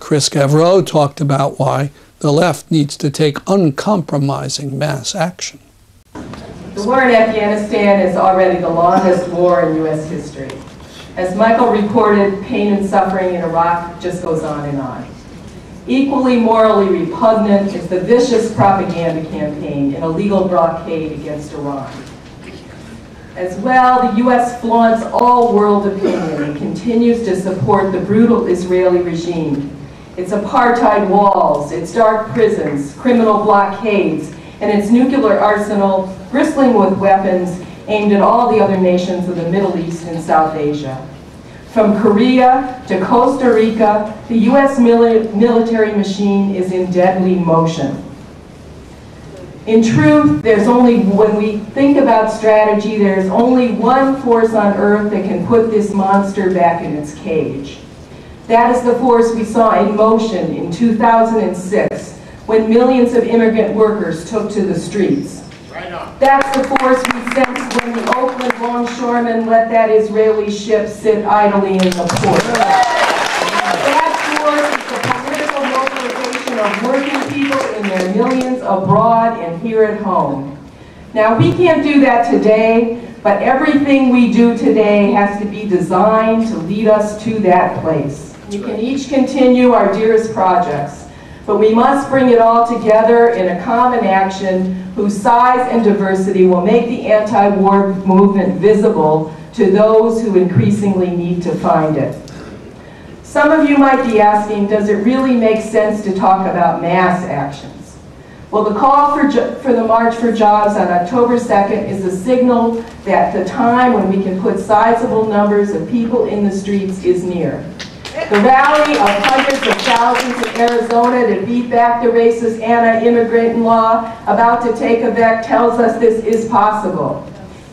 Chris Gavreau talked about why the left needs to take uncompromising mass action. The war in Afghanistan is already the longest war in U.S. history. As Michael reported, pain and suffering in Iraq just goes on and on. Equally morally repugnant is the vicious propaganda campaign and illegal blockade against Iran. As well, the U.S. flaunts all world opinion and continues to support the brutal Israeli regime. Its apartheid walls, its dark prisons, criminal blockades, and its nuclear arsenal bristling with weapons aimed at all the other nations of the Middle East and South Asia. From Korea to Costa Rica, the U.S. military machine is in deadly motion. In truth, when we think about strategy, there's only one force on earth that can put this monster back in its cage. That is the force we saw in motion in 2006 when millions of immigrant workers took to the streets. That's the force we sensed when the Oakland longshoremen let that Israeli ship sit idly in the port. That force is the political mobilization of working people in their millions abroad and here at home. Now, we can't do that today, but everything we do today has to be designed to lead us to that place. We can each continue our dearest projects, but we must bring it all together in a common action whose size and diversity will make the anti-war movement visible to those who increasingly need to find it. Some of you might be asking, does it really make sense to talk about mass actions? Well, the call for the March for Jobs on October 2nd is a signal that the time when we can put sizable numbers of people in the streets is near. The rally of hundreds of thousands in Arizona to beat back the racist anti-immigrant law about to take effect tells us this is possible.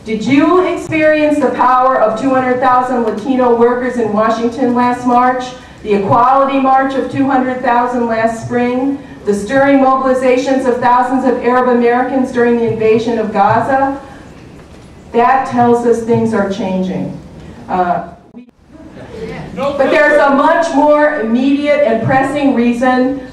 Did you experience the power of 200,000 Latino workers in Washington last March? The Equality March of 200,000 last spring? The stirring mobilizations of thousands of Arab Americans during the invasion of Gaza? That tells us things are changing. But there's a much more immediate and pressing reason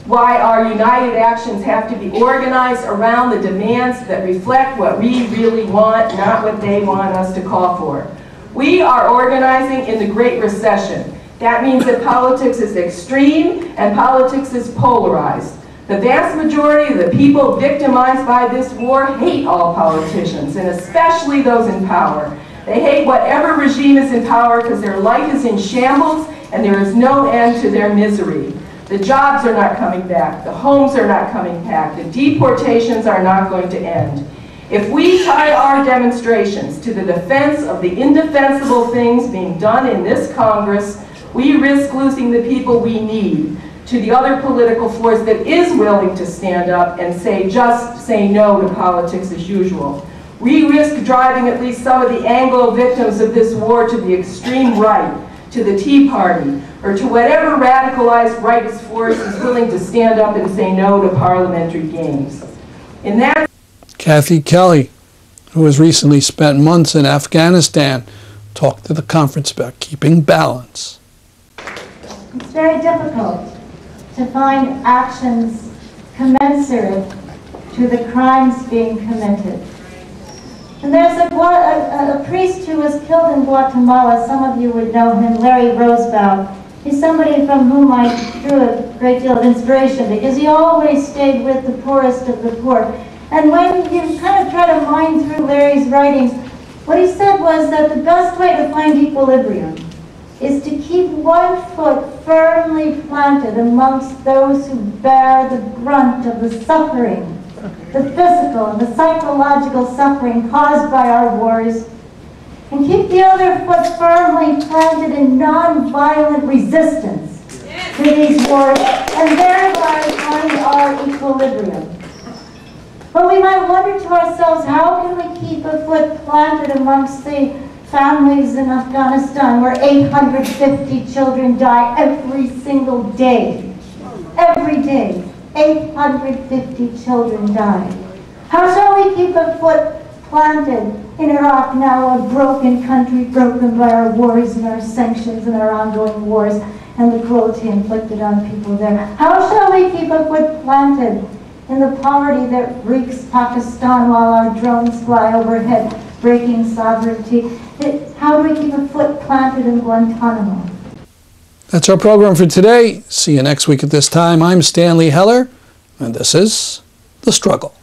why our united actions have to be organized around the demands that reflect what we really want, not what they want us to call for. We are organizing in the Great Recession. That means that politics is extreme and politics is polarized. The vast majority of the people victimized by this war hate all politicians, and especially those in power. They hate whatever regime is in power because their life is in shambles and there is no end to their misery. The jobs are not coming back. The homes are not coming back. The deportations are not going to end. If we tie our demonstrations to the defense of the indefensible things being done in this Congress, we risk losing the people we need to the other political force that is willing to stand up and just say no to politics as usual. We risk driving at least some of the Anglo victims of this war to the extreme right, to the Tea Party, or to whatever radicalized rightist force is willing to stand up and say no to parliamentary games. In that, Kathy Kelly, who has recently spent months in Afghanistan, talked to the conference about keeping balance. It's very difficult to find actions commensurate to the crimes being committed. And there's a priest who was killed in Guatemala. Some of you would know him, Larry Roosevelt. He's somebody from whom I drew a great deal of inspiration because he always stayed with the poorest of the poor. And when you kind of try to mine through Larry's writings, what he said was that the best way to find equilibrium is to keep one foot firmly planted amongst those who bear the brunt of the suffering, the physical and the psychological suffering caused by our wars, and keep the other foot firmly planted in non-violent resistance to these wars, and thereby find our equilibrium. But we might wonder to ourselves, how can we keep a foot planted amongst the families in Afghanistan where 850 children die every single day? Every day, 850 children die. How shall we keep a foot planted in Iraq now, a broken country, broken by our wars and our sanctions and our ongoing wars and the cruelty inflicted on people there. How shall we keep a foot planted in the poverty that reeks Pakistan while our drones fly overhead, breaking sovereignty? How do we keep a foot planted in Guantanamo? That's our program for today. See you next week at this time. I'm Stanley Heller, and this is The Struggle.